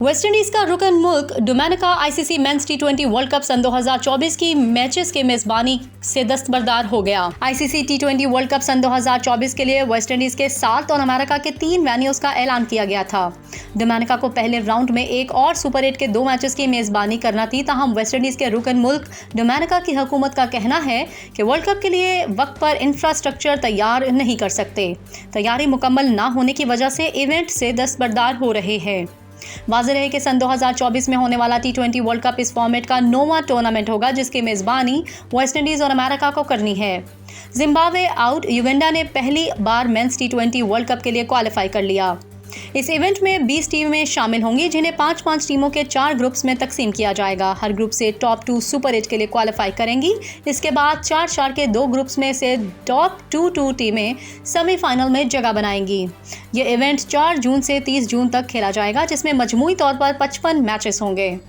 West Indies का रुकन मुल्क डोमिनिका आईसीसी मेंस टी20 वर्ल्ड कप सन 2024 की मैचेस के मेजबानी से दस्तबरदार हो गया। आईसीसी टी20 वर्ल्ड कप सन 2024 के लिए वेस्टइंडीज के 7 और अमेरिका के 3 वेन्यूज का ऐलान किया गया था। डोमिनिका को पहले राउंड में एक और सुपर 8 के 2 मैचेस की मेजबानी करना थी। ताहम वेस्टइंडीज के रुकन मुल्क डोमिनिका की हुकूमत का कहना है कि वर्ल्ड कप के लिए वक्त पर इंफ्रास्ट्रक्चर तैयार नहीं कर सकते। तैयारी मुकम्मल ना होने की वजह से इवेंट से दस्तबरदार हो रहे हैं। वाज़ेह है कि सन 2024 में होने वाला टी20 वर्ल्ड कप इस फॉर्मेट का 9वां टूर्नामेंट होगा, जिसकी मेज़बानी वेस्टइंडीज़ और अमेरिका को करनी है। जिम्बाब्वे आउट, युगांडा ने पहली बार मेंस टी20 वर्ल्ड कप के लिए क्वालिफाई कर लिया। इस इवेंट में 20 टीमें शामिल होंगी, जिन्हें 5-5 टीमों के 4 ग्रुप्स में तकसीम किया जाएगा। हर ग्रुप से टॉप 2 सुपर 8 के लिए क्वालिफाई करेंगी। इसके बाद 4-4 के 2 ग्रुप्स में से टॉप 2 टीमें सेमीफाइनल में जगह बनाएंगी। ये इवेंट 4 जून से 30 जून तक खेला जाएगा, जिसमें मजमूई तौर पर 55 मैचेस होंगे।